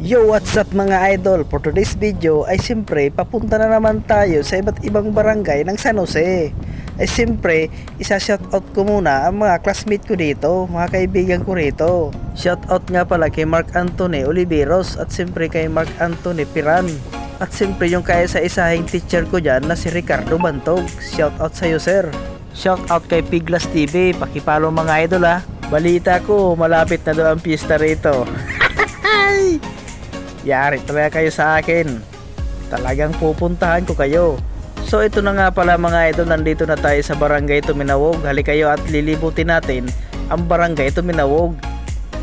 Yo, what's up mga idol? For today's video ay siyempre papunta na naman tayo sa iba't ibang barangay ng San Jose. Ay siyempre, isa-shoutout ko muna ang mga classmate ko dito, mga kaibigan ko rito. Shoutout nga pala kay Mark Anthony Oliveros at siyempre kay Mark Anthony Piran. At siyempre yung kaya sa isahing teacher ko dyan na si Ricardo Bantog. Shoutout sa iyo sir. Shoutout kay Piglas TV, pakipalo mga idol ha. Balita ko, malapit na daw ang pista rito. Yari talaga kayo sa akin. Talagang pupuntahan ko kayo. So ito na nga pala mga idol, nandito na tayo sa barangay Tuminawog. Hali kayo at lilibutin natin ang barangay Tuminawog.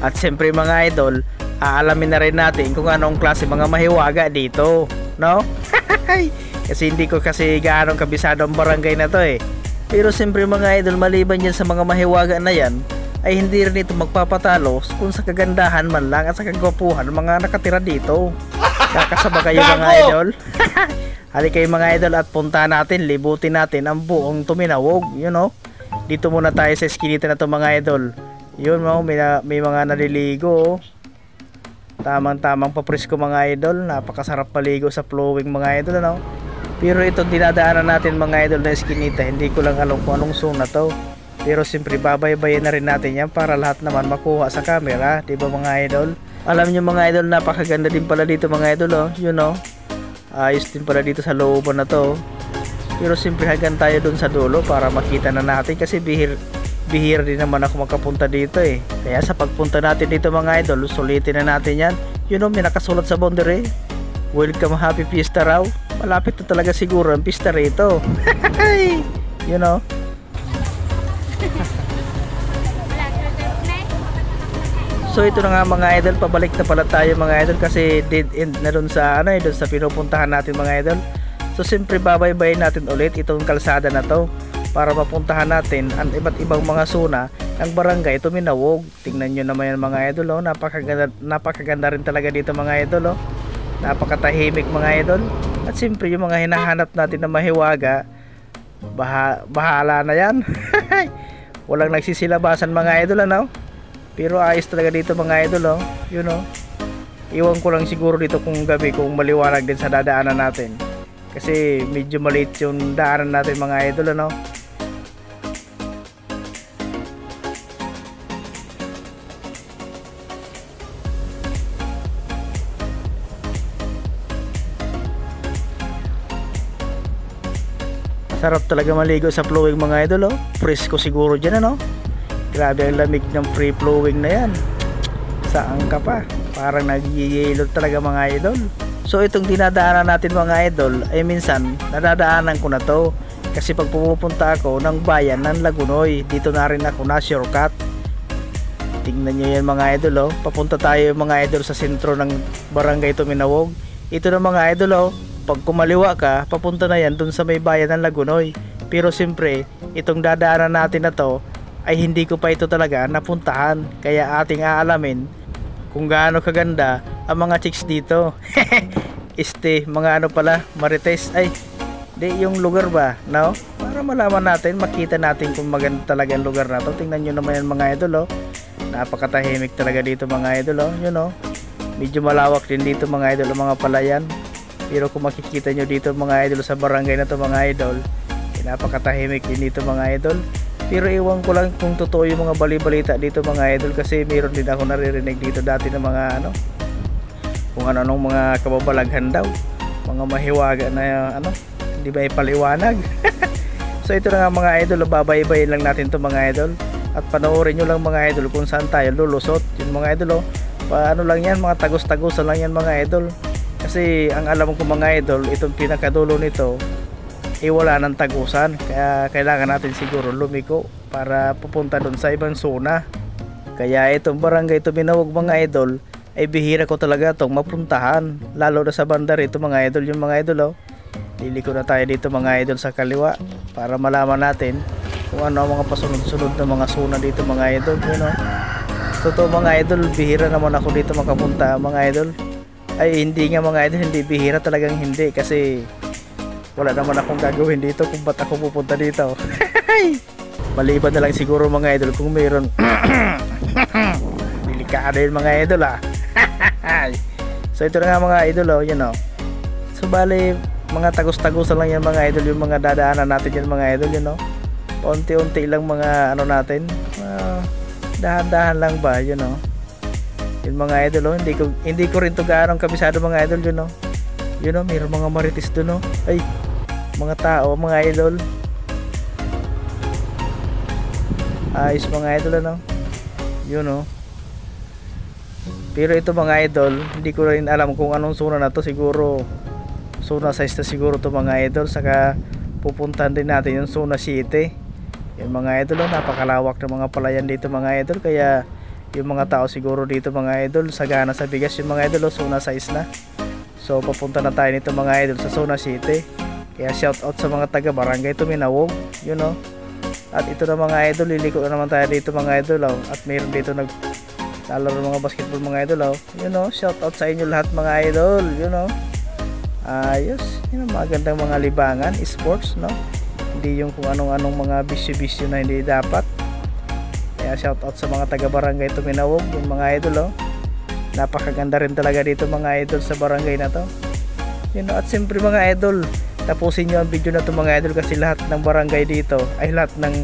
At siyempre mga idol, aalamin na rin natin kung anong klase mga mahiwaga dito, no? Kasi hindi ko kasi gaano kabisado ang barangay na to eh. Pero siyempre mga idol, maliban yan sa mga mahiwaga na yan, ay hindi rin ito magpapatalo kung sa kagandahan man lang at sa kagwapuhan ng mga nakatira dito. Kakasaba kayo mga idol. Hali kayo mga idol at punta natin, libutin natin ang buong Tuminawog, you know. Dito muna tayo sa eskinita na to mga idol. Yun mo, may mga naliligo. Tamang-tamang papresko mga idol. Napakasarap paligo sa flowing mga idol, ano. Pero itong dinadaanan natin mga idol na eskinita, hindi ko lang alam kung anong zone na to. Pero siyempre babaybayin na rin natin yan para lahat naman makuha sa camera, diba mga idol? Alam nyo mga idol, napakaganda din pala dito mga idol, oh, you know. Ayos din pala dito sa looban na to. Pero siyempre hanggang tayo dun sa dulo para makita na natin kasi bihir din naman ako makapunta dito eh. Kaya sa pagpunta natin dito mga idol, sulitin na natin yan. You know, may nakasulat sa boundary, welcome, happy fiesta raw. Malapit na talaga siguro ang pista rito. You know. So ito na nga mga idol, pabalik na pala tayo mga idol kasi dead end na dun sa doon sa pinupuntahan natin mga idol. So siyempre babaybayin natin ulit itong kalsada na to para mapuntahan natin ang iba't ibang mga zona ng barangay Tuminawog. Tingnan nyo naman yan mga idol, oh. Napakaganda rin talaga dito mga idol, oh. Napakatahimik mga idol. At siyempre yung mga hinahanap natin na mahiwaga, bahala na yan. Walang nagsisilabasan mga idol, ano? Pero ayos talaga dito mga idol, oh. You know. Iwan ko lang siguro dito kung gabi kung maliwanag din sa dadaanan natin. Kasi medyo maliit yung daanan natin mga idol, ano. Sarap talaga maligo sa flowing mga idol, oh. Fresco siguro dyan, ano. Grabe ang lamig ng free flowing na yan. Saan ka pa? Parang nag-yellow talaga mga idol. So itong dinadaanan natin mga idol ay minsan nadadaanan ko na to. Kasi pag pumupunta ako ng bayan ng Lagunoy, dito na rin ako na shortcut. Tingnan nyo yan mga idol, oh. Papunta tayo mga idol sa sentro ng barangay Tuminawog. Ito na mga idol, oh. Pag kumaliwa ka, papunta na yan dun sa may bayan ng Lagunoy. Pero siyempre itong dadaanan natin na to ay hindi ko pa ito talaga napuntahan, kaya ating aalamin kung gaano kaganda ang mga chicks dito. Mga ano pala, marites, ay di yung lugar ba, no? Para malaman natin, makita natin kung maganda talaga ang lugar na to. Tingnan nyo naman yan mga idol, oh. Napakatahimik talaga dito mga idol, oh. You know, medyo malawak din dito mga idol ang mga palayan. Pero kung makikita nyo dito mga idol sa barangay na to mga idol, napakatahimik din dito mga idol. Pero iwan ko lang kung totoo yung mga bali-balita dito mga idol kasi mayroon din ako naririnig dito dati ng mga ano, kung ano-anong mga kababalaghan daw, mga mahiwaga na ano, hindi ba ipaliwanag. So ito na nga mga idol, babaybayin lang natin to mga idol at panoorin nyo lang mga idol kung saan tayo lulusot. Yung mga idol, oh, paano lang yan, mga tagos-tagosan lang yan mga idol. Kasi ang alam ko mga idol, itong pinakadulo nito wala ng tagusan, kaya kailangan natin siguro lumiko para pupunta doon sa ibang zona. Kaya itong barangay Tuminawog mga idol ay bihira ko talaga itong mapuntahan, lalo na sa banda rito mga idol. Yung mga idol, oh, liliko na tayo dito mga idol sa kaliwa para malaman natin kung ano ang mga pasunod-sunod na mga zona dito mga idol, you know. Totoo mga idol, bihira naman ako dito makapunta mga idol. Ay hindi nga mga idol, hindi bihira, talagang hindi, kasi wala naman akong gagawin dito kung ba't ako pupunta dito. Maliban na lang siguro mga idol kung mayroon delikado yun mga idol, ah. So ito na nga mga idol, oh, yun oh. So bali, mga tagos-tagusan lang yan mga idol, yung mga dadaanan natin yan mga idol, yun oh. Paunti-unti lang mga ano natin, dahan-dahan lang ba, yun oh. Yun mga idol, oh, hindi ko rin to gaano kabisado mga idol, yun oh. Yun oh, mayroong mga marites dun oh. Ay, mga tao, mga idol. Ayos mga idol, ano. Yun oh. Pero ito mga idol, hindi ko rin alam kung anong zona na to. Siguro zona 6 na siguro to mga idol. Saka pupuntahan din natin yung zona 7. Yung mga idol, oh, napakalawak ng mga palayan dito mga idol. Kaya yung mga tao siguro dito mga idol, sagana sa bigas yung mga idol, oh, zona 6 na. So papunta na tayo nito mga idol sa zona 7. Kaya shout out sa mga taga Barangay Tuminawog, you know. At ito na mga idol, liliko na naman tayo dito mga idol, oh. At mayroon dito naglalaro mga basketball mga idol, oh. You know, shout out sa inyo lahat mga idol, you know. Ayos, yun ang magandang mga libangan, sports, no. Hindi yung kung anong mga bisyo-bisyo na hindi dapat. Kaya shout out sa mga taga Barangay Tuminawog, yung mga idol, oh. Napakaganda rin talaga dito mga idol sa barangay na to, you know. At siyempre mga idol, tapusin nyo ang video na to mga idol, kasi lahat ng barangay dito ay lahat ng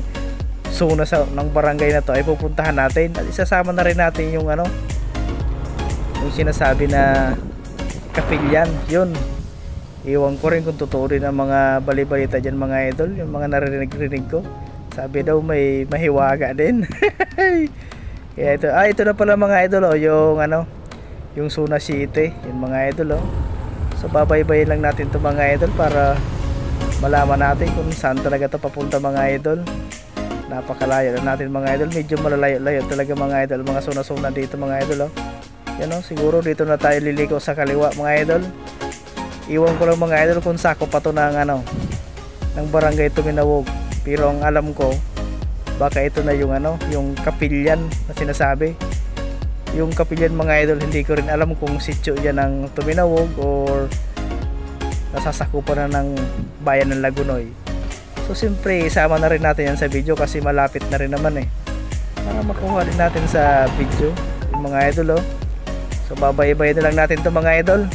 zona ng barangay na to ay pupuntahan natin. At isasama na rin natin yung yung sinasabi na kapilyan. Yun, iwan ko rin kung totoo rin ang mga balibalita dyan mga idol, yung mga narinig ko. Sabi daw may mahiwaga din. Kaya ito na pala mga idol, oh, yung zona 7, yung mga idol, oh. So babaybayin lang natin to mga idol para malaman natin kung saan talaga to papunta mga idol. Napakalayo na natin mga idol, medyo malalayo-layo talaga mga idol, mga zona-zona dito mga idol, oh. Yan, oh, siguro dito na tayo liliko sa kaliwa mga idol. Iwan ko lang mga idol kung sako pa to ng Barangay Tuminawog. Pero ang alam ko, baka ito na yung kapilyan na sinasabi. Yung kapilyan mga idol, hindi ko rin alam kung sityo yan ng Tuminawog or nasasakupan na ng bayan ng Lagunoy. So siyempre isama na rin natin yan sa video kasi malapit na rin naman eh, para makuha rin natin sa video yung mga idol, oh. So babayabay na lang natin to mga idol.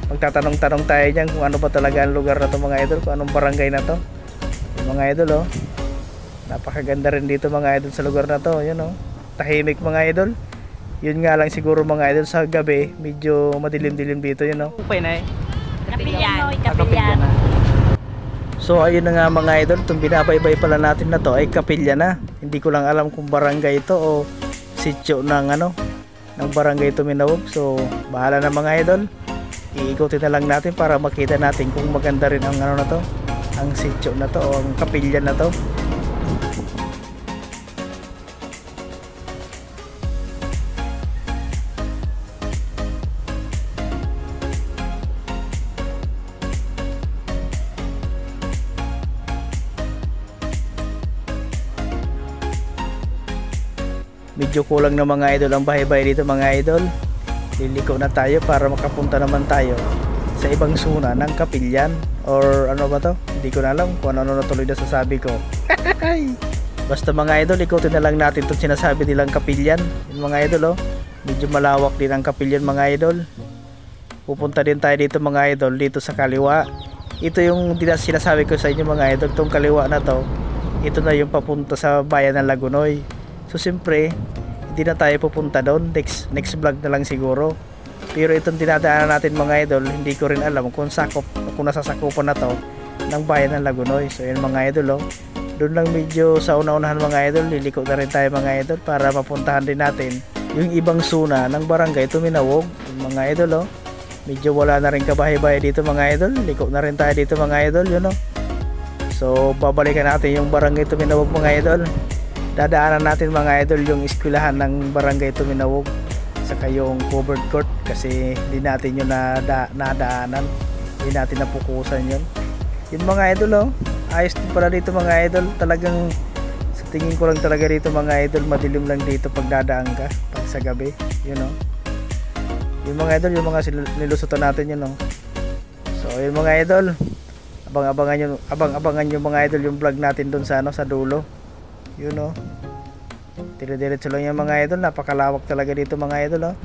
Magtatanong-tanong tayo dyan kung ano ba talaga ang lugar na to mga idol, kung anong barangay na to yung mga idol, oh. Napakaganda rin dito mga idol sa lugar na to, yun, oh. Tahimik mga idol. Yun nga lang siguro mga idol, sa gabi medyo madilim-dilim dito, yun, oh. Upay na eh. Kapilyan. Kapilyan. So ayun na nga mga idol, itong binabaybay pala natin na to ay kapilya na. Hindi ko lang alam kung barangay ito o sityo ng ng Barangay Tuminawog. So bahala na mga idol, iikutin na lang natin para makita natin kung maganda rin ang na to, ang sityo na to o ang kapilya na to. Medyo kulang na mga idol ang bahay-bahay dito mga idol. Liliko na tayo para makapunta naman tayo sa ibang zona ng kapilyan or ano ba to, hindi ko na alam kung ano natuloy na sasabi ko. Basta mga idol, ikutin na lang natin itong sinasabi nilang kapilyan, yung mga idol, oh. Medyo malawak din ang kapilyan mga idol. Pupunta din tayo dito mga idol, dito sa kaliwa. Ito yung sinasabi ko sa inyo mga idol, itong kaliwa na to, ito na yung papunta sa bayan ng Lagunoy. So siyempre hindi na tayo pupunta doon, next vlog na lang siguro. Pero itong dinadaanan natin mga idol, hindi ko rin alam kung nasasakupan na to ng bayan ng Lagunoy. So yun mga idol, oh. Doon lang medyo sa una-unahan mga idol, liliko na rin tayo mga idol para mapuntahan din natin yung ibang zona ng Barangay Tuminawog. Yung mga idol, oh. Medyo wala na rin kabahay-bahay dito mga idol, liko na rin tayo dito mga idol, yun, oh. So babalikan natin yung Barangay Tuminawog mga idol. Dadaanan natin mga idol yung eskwelahan ng Barangay Tuminawog, saka yung covered court kasi hindi natin yun nadaanan, hindi natin napukusan yun. Yun mga idol, oh. Ayos din pala dito mga idol, talagang sa tingin ko lang talaga dito mga idol, madilim lang dito pag dadaan ka pag sa gabi, yun, oh. Yung mga idol, yung mga nilusutan natin yun, oh. So yun mga idol, abang-abangan nyo mga idol yung vlog natin dun sa sa dulo. Yun, oh. Dire-diretso lang yung mga idol, napakalawak talaga dito mga idol, oh.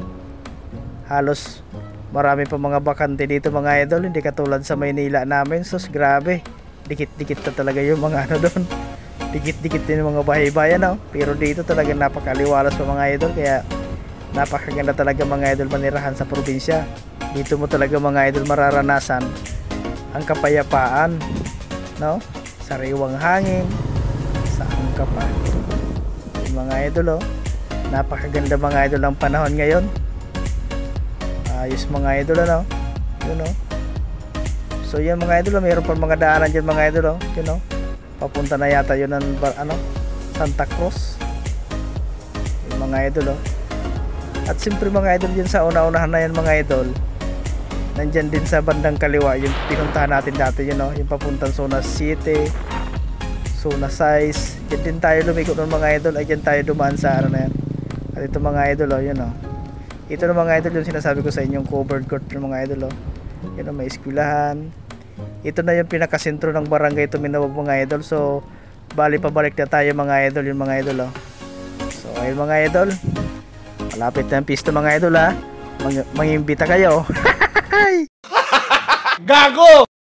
Halos Marami pa mga bakante dito mga idol, hindi katulad sa Maynila namin. Sus, grabe. Dikit-dikit na talaga yung mga ano doon. Dikit-dikit din yung mga bahay-bayan, no? Pero dito talaga napakaliwalas pa mga idol, kaya napakaganda talaga mga idol manirahan sa probinsya. Dito mo talaga mga idol mararanasan ang kapayapaan, no? Sariwang hangin, saan ka pa. Yung mga idol, oh. Napakaganda mga idol ang panahon ngayon. Ayos mga idol, ano? Yun, oh. So yan mga idol, mayroon pa mga daanan dyan mga idol, oh. Yun, oh. Papunta na yata yun ng Santa Cruz. Yung mga idol, oh. At siyempre mga idol, dyan sa una-unahan na yan mga idol, nandyan din sa bandang kaliwa yung pinuntahan natin dati, yun, oh. Yung papuntang Zona 7, Zona 6. Dyan din tayo lumikot ng mga idol. Ay dyan tayo dumaan sa ano na yan. At ito mga idol, oh, yun, oh. Ito na mga idol yung sinasabi ko sa inyong covered court ng mga idol, oh. Yun, oh, may eskwelahan. Ito na yung pinakasentro ng barangay Tuminawag mga idol. So bali pabalik na tayo mga idol, yung mga idol, oh. So ayun mga idol, malapit na ang pista mga idol, ha. Mangimbita kayo. Gago!